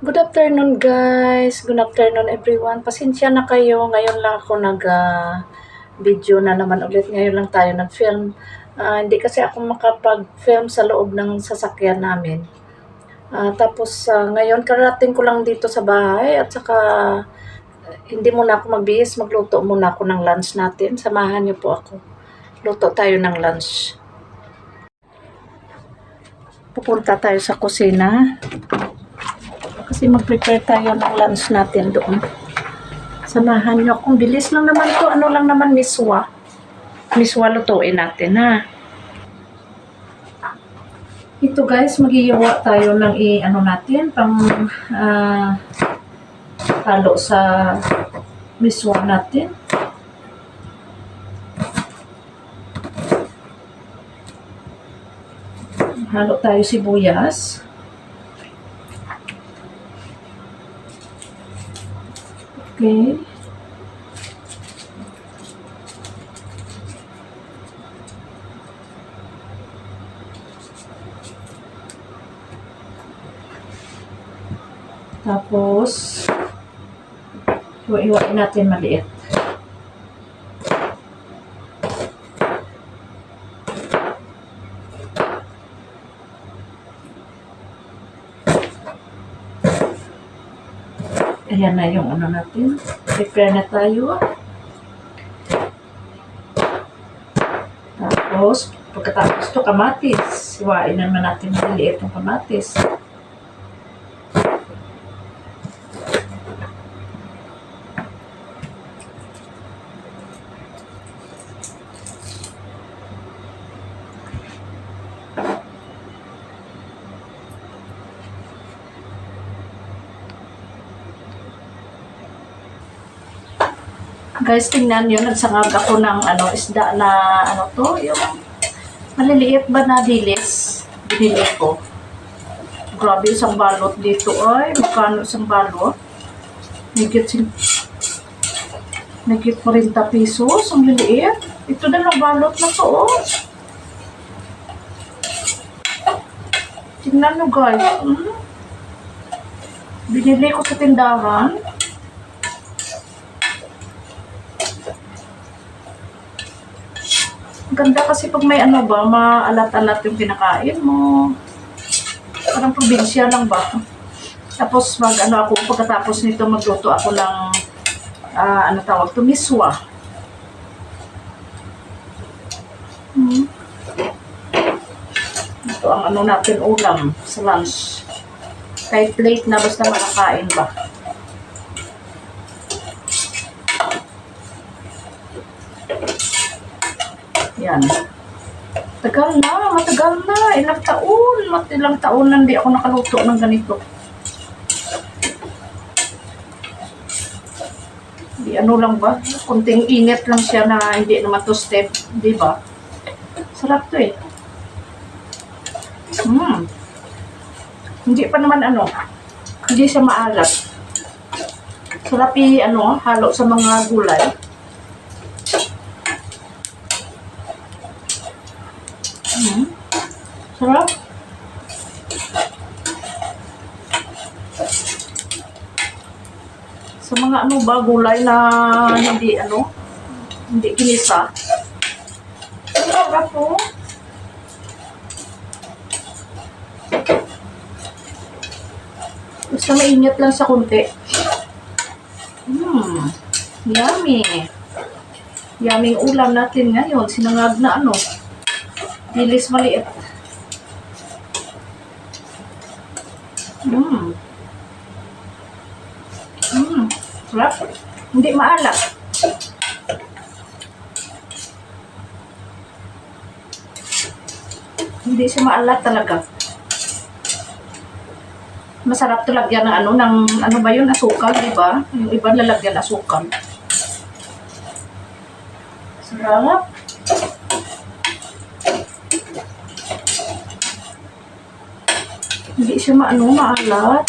Good afternoon guys, good afternoon everyone. Pasensya na kayo, ngayon lang ako video na naman ulit. Ngayon lang tayo nag-film. Hindi kasi ako makapag-film sa loob ng sasakyan namin. Ngayon karating ko lang dito sa bahay at saka hindi muna ako magbihis, magluto muna ako ng lunch natin. Samahan niyo po ako. Luto tayo ng lunch. Pupunta tayo sa kusina. Kasi mag-prepare tayo ng lunch natin doon. Samahan nyo. Kung bilis lang naman to, ano lang naman, miswa. Miswa lutuin natin, ha. Ito guys, mag-iiwa tayo ng natin, pang halo sa miswa natin. Halo tayo sibuyas. Okay. Tapos, iwa-iwain natin maliit. Ayan na yung ano natin. Prepare na tayo. Tapos, pagkatapos ito, kamatis. Iwain naman natin maliit ng kamatis. Guys, tingnan nyo, nagsangag ako ng isda na yung maliliit ba na dilis. Binili ko. Grabe, isang balot dito. Ay, magkano isang balot? Nagit 40 pesos. Ang liliit. Ito na lang balot na to, oh. Tingnan nyo, guys. Binili ko sa tindahan. Ganda kasi pag may maalat-alat yung kinakain mo. Parang probinsya lang ba? Tapos pagkatapos nito magluto ako ng tawag to, miswa. Ito ang natin ulam sa lunch. Kahit late na, basta makakain ba. Yan. Matagal na. Ilang taon na hindi ako nakaluto ng ganito. Di lang ba? Kunting init lang siya na hindi naman to step, di ba? Sarap to eh. Hindi pa naman hindi siya maalat. Sarap halo sa mga gulay. Sarap. Sa mga gulay na hindi kinisa. Sarap po. Basta mainit lang sa kunti. Yummy. Yummy ulam natin ngayon. Sinangag na dilis maliit. Sarap. Hindi maalat. Hindi siya maalat talaga. Masarap to lagyan ng ba yun, asukal, di ba? Yung iba lalagyan asukal. Sarap. Hindi siya maalat.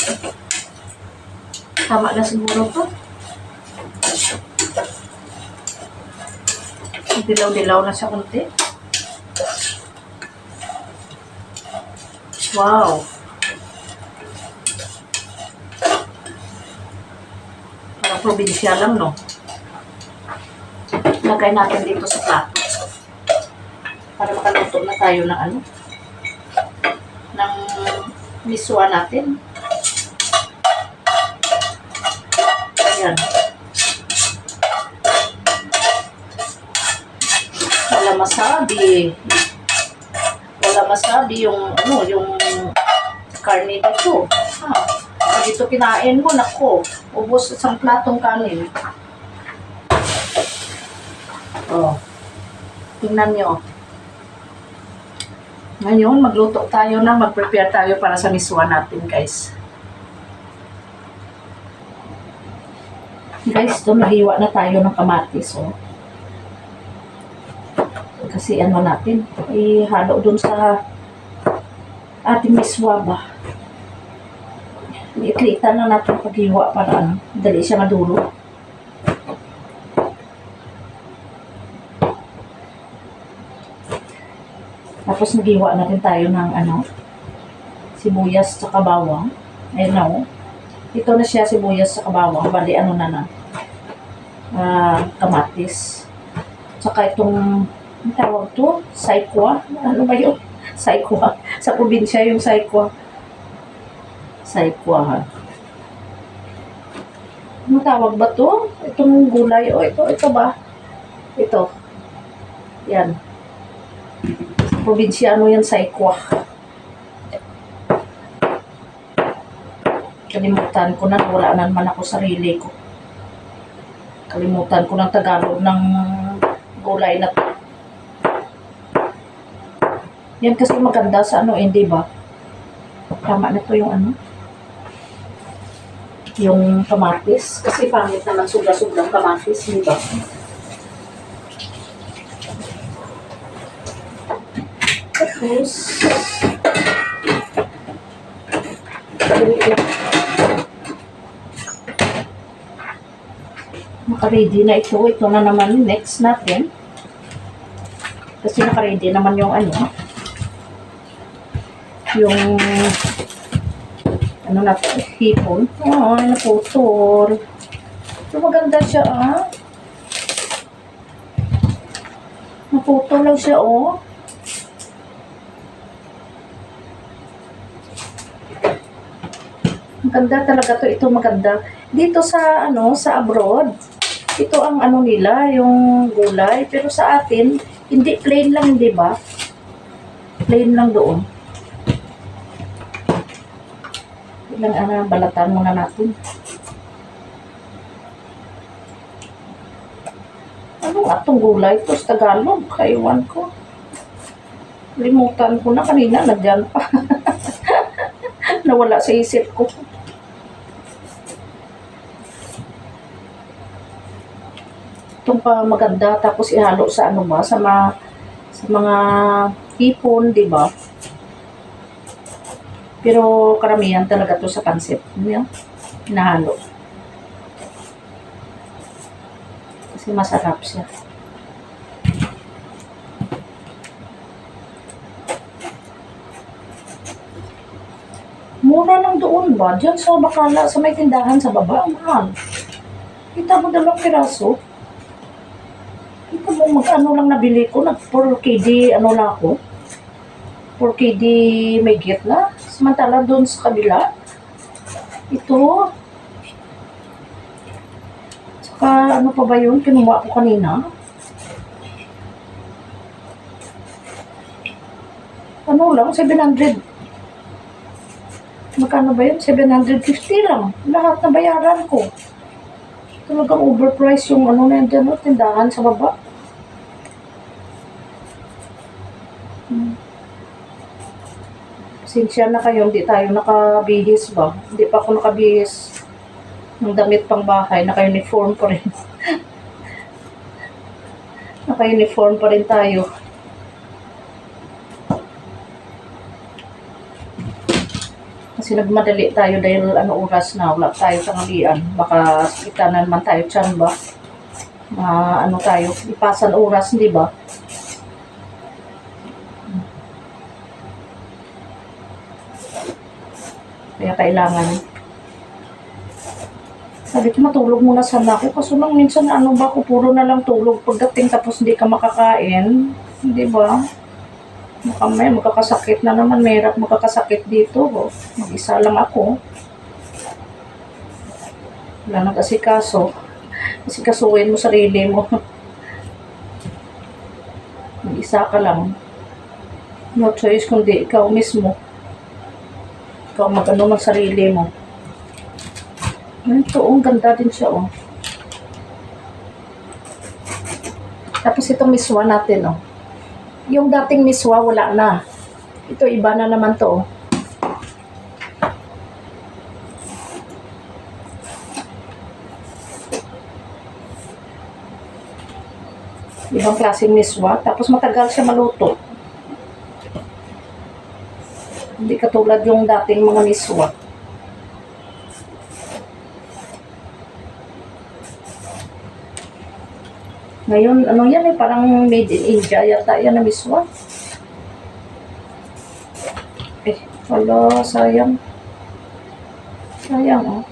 Tama na siguro to. Dilaw-dilaw na siya konti. Wow. probinsya lang, no? Lagay natin dito sa plato. Para makaluto na tayo ng ano, ng miswa natin. Ayan. Wala masabi. Wala masabi yung ano, yung karne dito. Pag ito kinain mo, nako, ubos isang platong kanin. Oh. Tingnan nyo. Ngayon, magluto tayo na, mag-prepare tayo para sa miswa natin, guys. Guys, ito, nahiwa na tayo ng kamatis, oh. Kasi ano natin, ihalo dun sa ating miswa ba. Iklitan na natin paghiwa para ano, dali siya madulo. Tapos naghiwa na rin tayo ng ano, sibuyas sa bawang. Ayun na, oh. Ito na siya, sibuyas sa bawang. Bali ano na kamatis. Tsaka itong, ang tawag to? Saikwa? Ano ba yun? Saikwa. Sa probinsya yung saikwa. Saikwa, ha? Ano tawag ba to? Itong gulay. O, ito ba? Ito. Yan. Sa probinsya, ano yan? Saikwa. Kalimutan ko na. Wala na naman ako sarili ko. Kalimutan ko ng Tagalog ng gulay na to. Yan kasi maganda sa ano, hindi ba? Tama na to yung ano, yung kamatis. Kasi pangit naman sobra-sobrang kamatis, hindi ba? Tapos, naka-ready na ito. Ito na naman next natin. Kasi naka-ready naman yung ano, yung ano na hipon. Oh, naputol. So, maganda siya, ah. Naputol lang siya, oh. Maganda talaga to. Ito maganda. Dito sa, ano, sa abroad, ito ang ano nila, yung gulay. Pero sa atin, hindi plain lang, di ba? Plain lang doon. Ilang balatan muna natin. Ano nga itong gulay? Ito sa Tagalog. Kaiwan ko. Limutan ko na kanina. Nandyan pa. Nawala sa isip ko. Itong pa maganda. Tapos ihalo sa ano ba? Sa mga hipon, di ba? Pero karamihan talaga to sa pansit. Ano, hinahalo. Kasi masarap siya. Mura lang doon ba? Diyan sa Bacala, sa may tindahan sa baba. Mahal. Kita mo 2 piraso. Kita mo mag-ano lang nabili ko. Nag 4 KD ano lang ako. 4 KD may git na. Samantala doon sa kabila, ito. Tsaka ano pa ba yun? Kinuha ko kanina. Ano lang? 700. Magkano ba yun? 750 lang. Lahat na bayaran ko. Talagang overpriced yung ano na yun, tindahan sa baba. Sinsya na kayo, hindi tayo nakabihis ba? Hindi pa ako nakabihis ng damit pang bahay. Naka-uniform pa rin. Naka-uniform pa rin tayo. Kasi nagmadali tayo dahil ano oras na, wala tayo tanghalian. Baka kita na naman tayo tiyan ba? Ano tayo, ipasan oras, hindi ba? Kaya kailangan Sabi ko, matulog muna sana ako. Kaso lang minsan, ano ba, kung puro na lang tulog pagdating tapos hindi ka makakain. Hindi ba? May magkakasakit na naman. Mahirap magkakasakit dito. Oh. Mag-isa lang ako. Wala nang asikaso. Asikasuhin mo sarili mo. Mag-isa ka lang. No choice kundi ikaw mismo. Ikaw mag-ano ng sarili mo. Ito, ang ganda din siya, oh. Tapos itong miswa natin, oh. Yung dating miswa, wala na. Ito, iba na naman to, oh. Ibang klaseng miswa. Tapos matagal siya maluto. Hindi katulad yung dating mga miswa. Ngayon, ano yan eh, parang made in India yata yan na miswa. Eh, wala, sayang. Sayang, oh.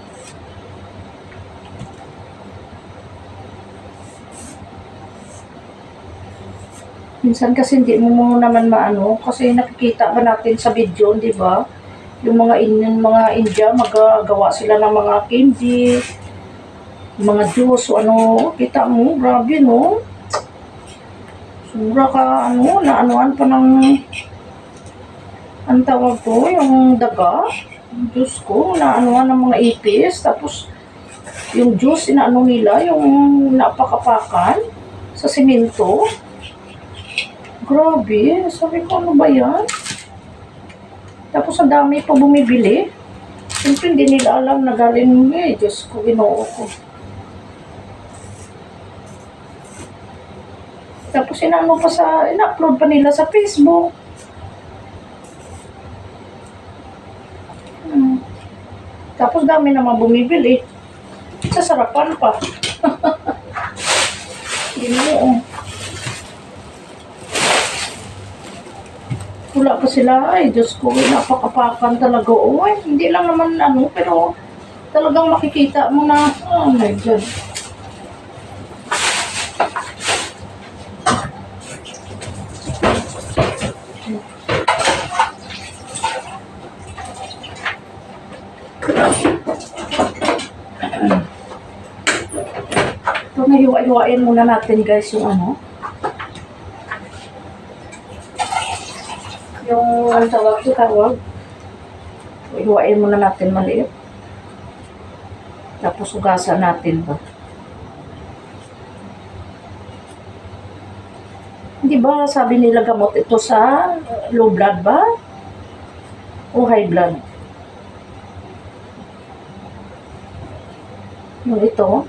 Minsan kasi hindi mo naman maano, kasi nakikita ba natin sa video, di ba? Yung mga India, magagawa sila ng mga candy, mga juice, ano, kita mo, grabe, no? Sura ka, ano, naanuan pa ng, ang tawag ko, yung daga, juice ko, naanuan ng mga ipis, tapos, yung juice, inaano nila, yung napakapakan, sa simento. Grabe, sabi ko, ano ba yan? Tapos, ang dami pa bumibili. Siyempre, hindi nila alam na galing, Diyos ko, Ginoo ko. Tapos ina-upload pa nila sa Facebook. Tapos dami naman bumibili. Sasarapan pa. Ginoo. Wala pa sila. Ay, Diyos ko, napakapakan talaga. Oh, ay, hindi lang naman ano, pero talagang makikita mo na, oh my God. So, nahiwa-hiwain muna natin guys yung ano. Yung ang tawag ko tawag. Hiwain muna natin maliit. Tapos ugasan natin ba. Hindi ba sabi nila gamot ito sa low blood ba? O high blood? Yung ito.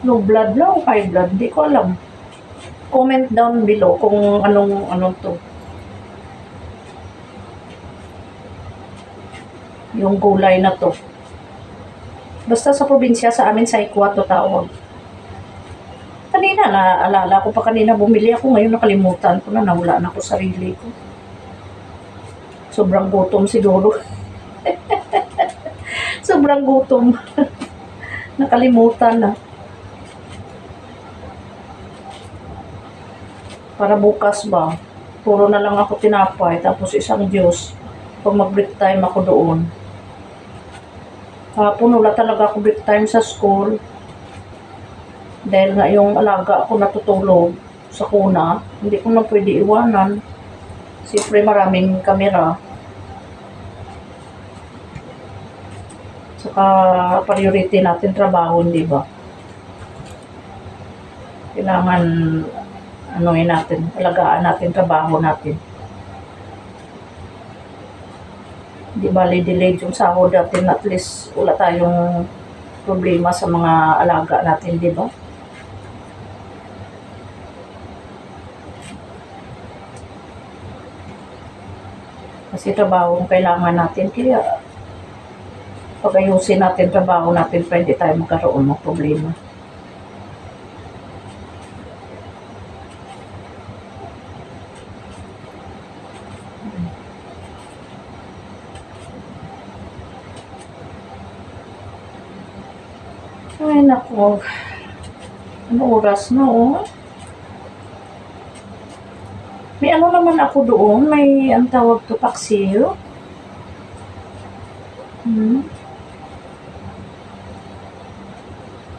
Low blood lang o high blood? Hindi ko alam. Comment down below kung anong to. Yung gulay na to. Basta sa probinsya sa amin sa Ikwa to tawag. Kanina, naalala ko pa kanina bumili ako. Ngayon nakalimutan ko na. Nawala na ko sarili ko. Sobrang gutom siguro. Sobrang gutom. Nakalimutan na. Para bukas ba, puro na lang ako tinapay, tapos isang juice. Pag mag-break time ako doon. Hapon, wala talaga ako break time sa school. Dahil nga yung alaga ako natutulog sa kuna, hindi ko na pwede iwanan. Siyempre maraming kamera. Saka priority natin trabaho, di ba? Kailangan anuhin natin, alagaan natin, trabaho natin. Di bali delayed yung sahod natin, at least wala tayong problema sa mga alaga natin, di ba? Kasi trabaho ang kailangan natin, kaya pag ayusin natin trabaho natin, pwede tayo magkaroon ng problema. Ay, nako. Ano oras na, oh? May ano naman ako doon. May, ang tawag to, paksiw.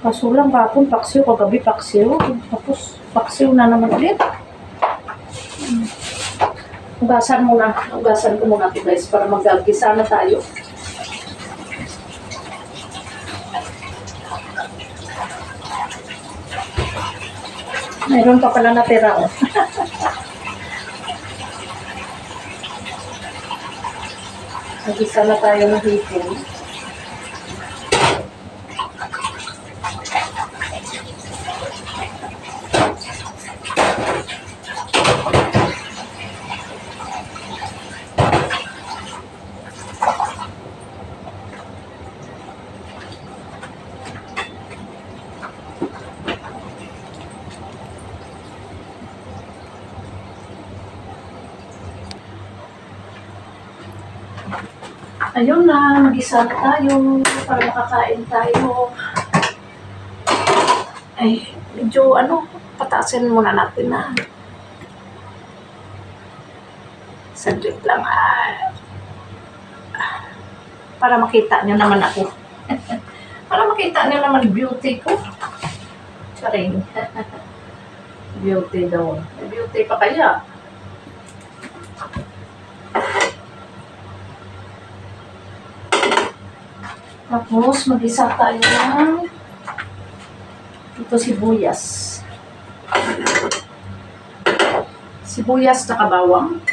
Kaso lang kapon, paksiw. Kagabi, paksiw. Tapos, paksiw na naman ulit. Ugasan muna. Ugasan ko muna ito, guys, para mag-gisa na tayo. Mayroon pa pala natira, oh. Mag-isa na tayo ng hipon. Ayun na, mag-isa na tayo para makakain tayo. Ay, medyo pataasin muna natin na. Saglit lang. Para makita niyo naman ako. Para makita niyo naman beauty ko. Charing. Beauty daw. Beauty pa kaya? Tapos, mag-isa tayo ng ito sibuyas. Sibuyas na bawang.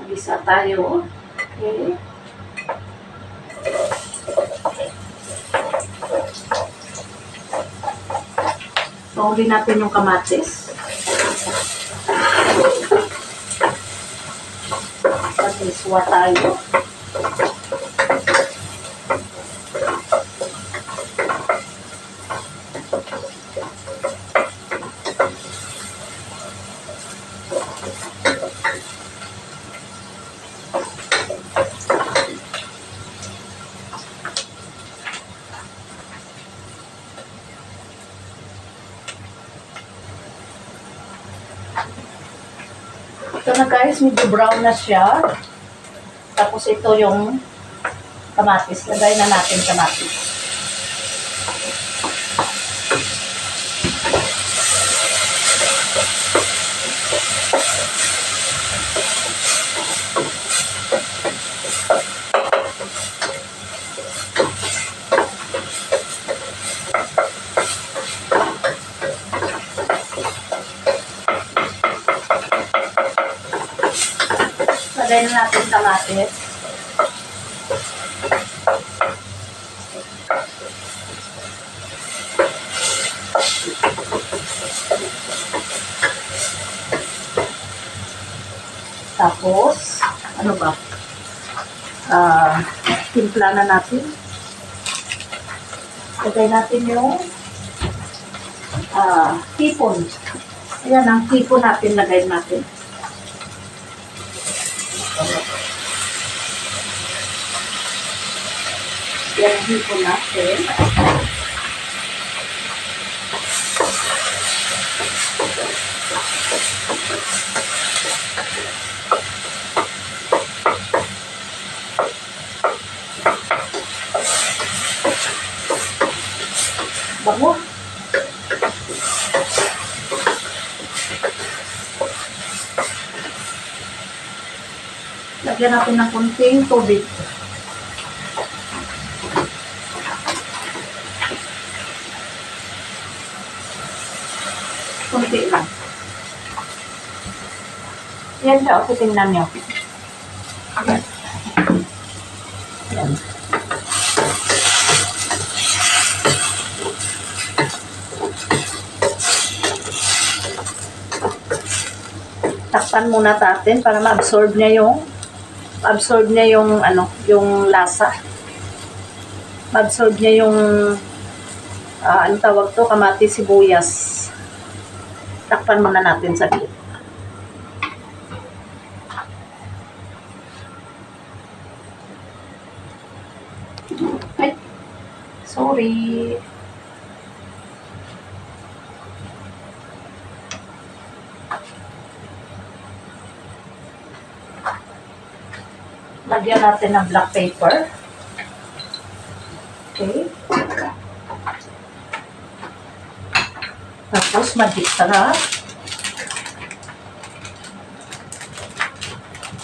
Mag-isa tayo. Okay. Tawagin natin yung kamatis. Mag-iswa tayo. Ito na guys, medyo brown na siya. Tapos ito yung kamatis. Lagay na natin kamatis. Lagay na natin kamatis. Tapos, ano ba? Timpla na natin. Lagay natin yung hipon. Ayan, ang hipon natin, lagay natin. Yan ang hipon natin. Bango. Lagyan natin ng konting tubig. Kunti lang. Yan siya. O, tingnan nyo. Yan. Yan. Takpan muna natin para ma-absorb niya yung yung lasa. Ma-absorb niya yung ano tawag to, kamatis, sibuyas. Takpan muna natin saglit. sorry. Lagyan natin ng black paper. Okay. Tapos magic sarap.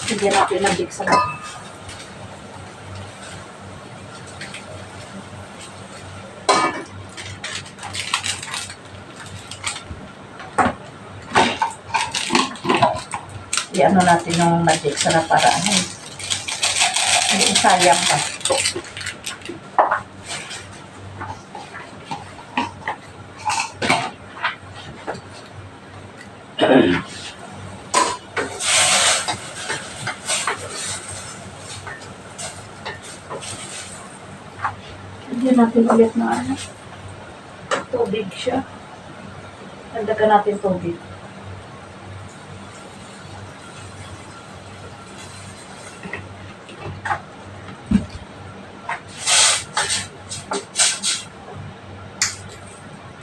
Lagyan natin ng magic sarap. I-ano natin yung magic sarap para ano. Hindi sayang pa. Lagyan natin ulit na ano. Tubig siya. Dagdagan natin tubig.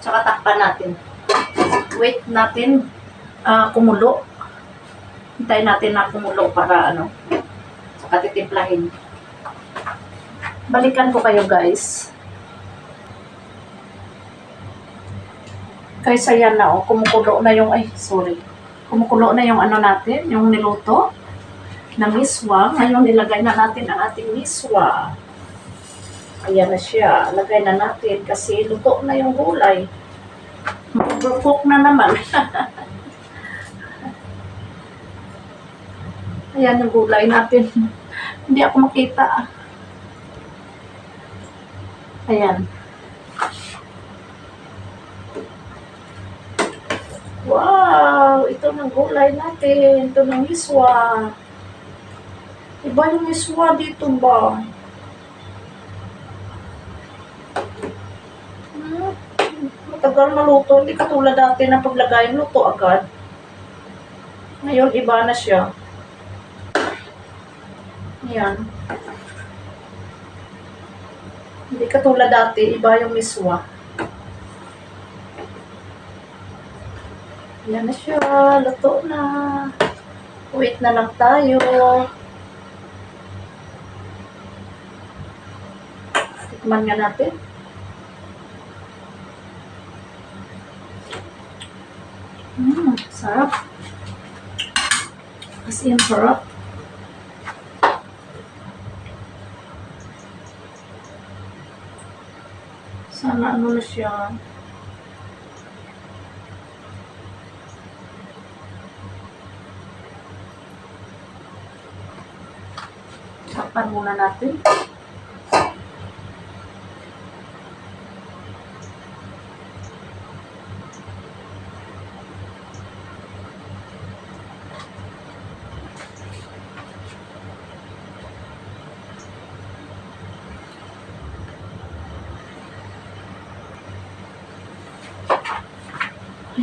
Tsaka takpan natin. Wait natin kumulo. Hintayin natin na kumulo para ano. Tsaka titimplahin. Balikan ko kayo guys. Kaysa yan na kumukulo na yung, kumukulo na yung ano natin, yung niluto na miswa. Ngayon ilagay na natin ang ating miswa. Ayan na siya. Lagay na natin kasi luto na yung gulay. Mag-cook na naman. Ayan yung gulay natin. Hindi ako makita. Ayan. Wow! Ito ng gulay natin. Ito ng miswa. Iba yung miswa dito ba? Matagal maluto. Hindi katulad dati na paglagay luto agad. Ngayon, iba na siya. Ayan. Hindi katulad dati. Iba yung miswa. Ayan na siya. Luto na. Wait na lang tayo. Tikman nga natin. Sarap. As in, sarap. Sana ano na siya. Takpan muna natin.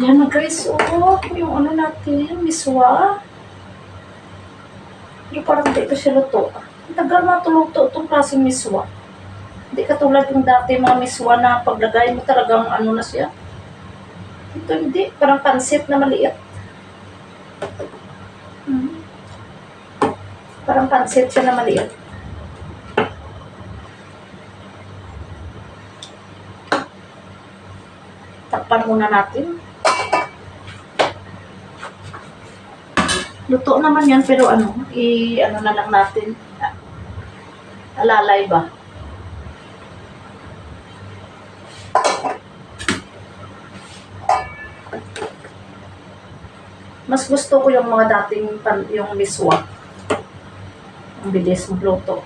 Ayan na guys, yung ano natin, miswa. Pero parang dito siya luto. Ang tagal na tuluto itong klaseng miswa. Hindi katulad yung dati mga miswa na paglagay mo talagang ano na siya. Ito hindi, parang pansit na maliit. Parang pansit siya na maliit. Takpan muna natin. Luto naman yan, pero ano na lang natin. Alalay ba? Mas gusto ko yung mga dating yung miswa. Ang bilis magluto.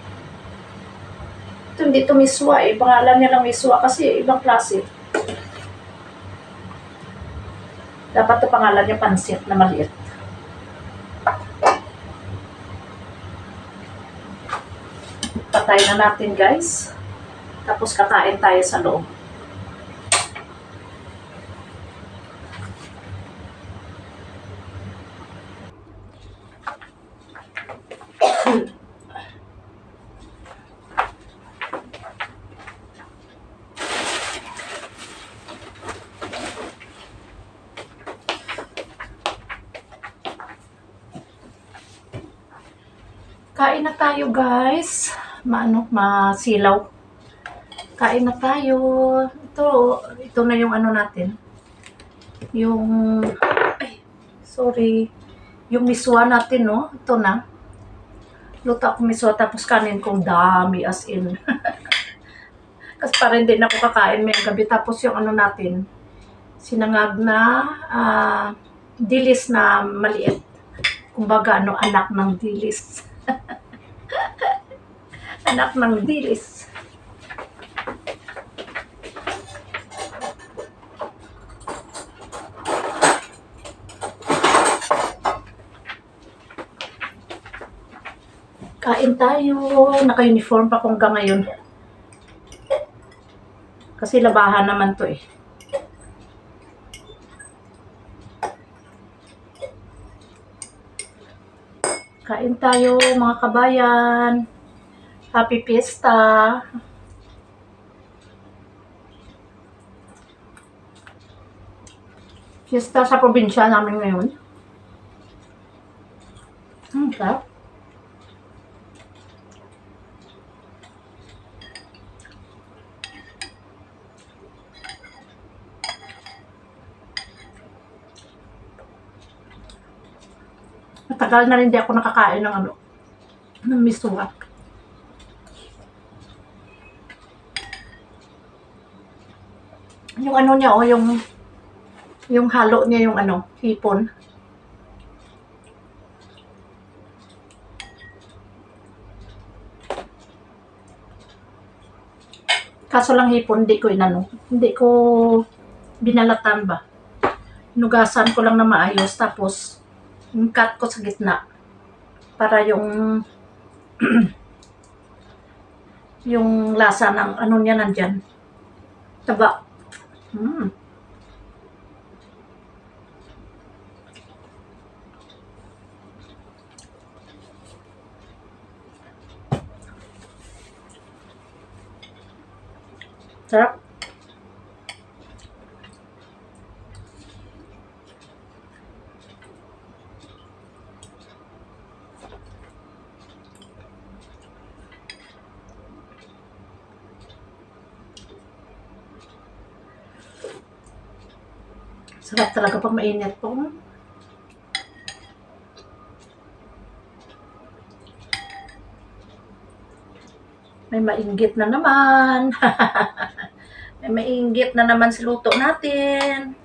Ito hindi ito miswa eh. Pangalan niya lang miswa kasi ibang klase. Dapat ito pangalan niya pansit na maliit. Patay na natin guys. Tapos kakain tayo sa loob. Kain na tayo guys. Masilaw. Kain na tayo. Ito na yung ano natin. Yung, sorry. Yung miswa natin, no? Ito na. Luto ako miswa tapos kanin kong dami as in. Kasi parang din ako kakain may gabi. Tapos yung ano natin, sinangag na dilis na maliit. Kumbaga, anak ng dilis. Anak ng dilis. Kain tayo. Naka-uniform pa kung hanggang ngayon. Kasi labahan naman to eh. Kain tayo mga kabayan. Happy Fiesta. Fiesta sa probinsya namin ngayon. Okay. Matagal na rin di ako nakakain ng miswa. Yung ano niya, yung halo niya yung hipon. Kaso lang hipon, hindi ko binalatan ba. Nugasan ko lang na maayos, tapos cut ko sa gitna. Para yung yung lasa ng niya nandyan. Taba. Sarap. Sarap talaga pag mainit po. May mainggit na naman. May mainggit na naman si luto natin.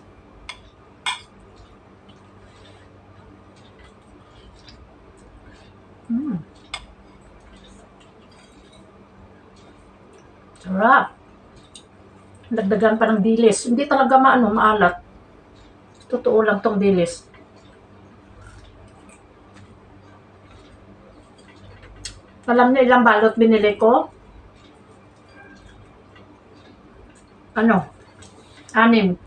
Sarap. Dagdagan pa ng dilis. Hindi talaga maalat. Totoo lang tong dilis. Alam niyo ilang balot binili ko? 6. 6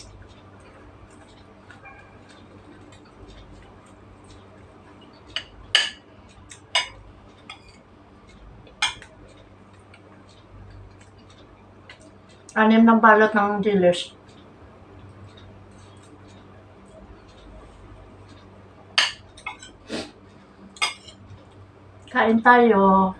ng balot ng dilis. Kain tayo.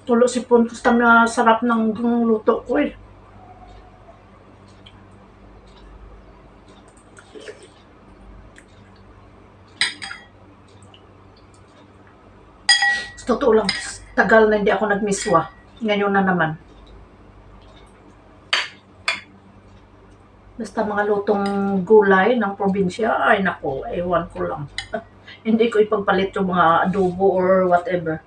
Tulo si Puntos na sarap ng luto ko eh. Totoo lang, tagal na hindi ako nagmiswa. Ngayon na naman. Basta mga lutong gulay ng probinsya, ay nako, ewan ko lang. Hindi ko ipagpalit yung mga adobo or whatever.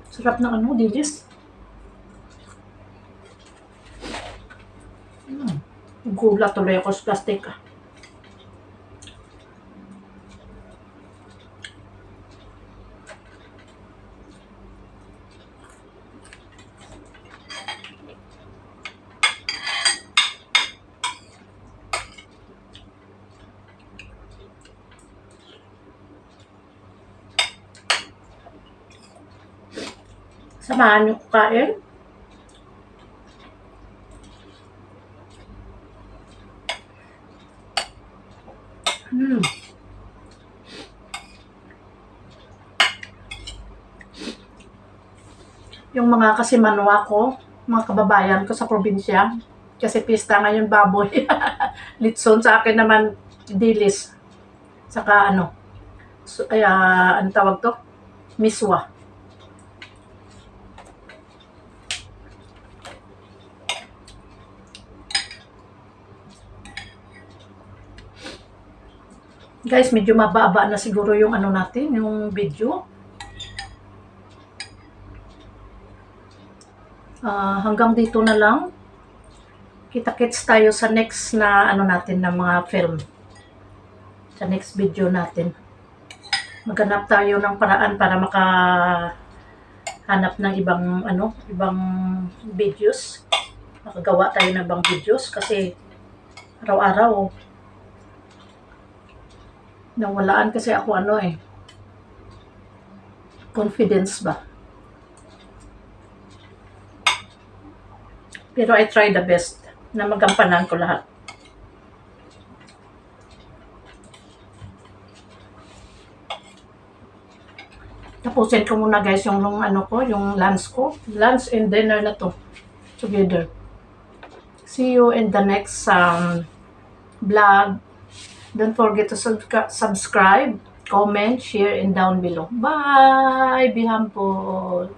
Sarap ng dilis. Gula tuloy ako sa plastic. Samahan niyo ko kain. Yung mga kasimanwa ko, mga kababayan ko sa probinsya, kasi pista ngayon baboy. Litson sa akin naman dilis. Saka ano, ano tawag to? Miswa. Guys, medyo mababa na siguro yung ano natin, yung video. Hanggang dito na lang. Kita-kits tayo sa next na ano natin na mga film. Sa next video natin. Maghanap tayo ng paraan para makahanap ng ibang videos. Makagawa tayo ng ibang videos kasi araw-araw nawalaan kasi ako confidence ba. Pero I try the best na magampanan ko lahat. Tapusin ko muna guys yung yung lunch ko. Lunch and dinner na to together. See you in the next vlog. Don't forget to subscribe, comment, share, and down below. Bye! Be humble!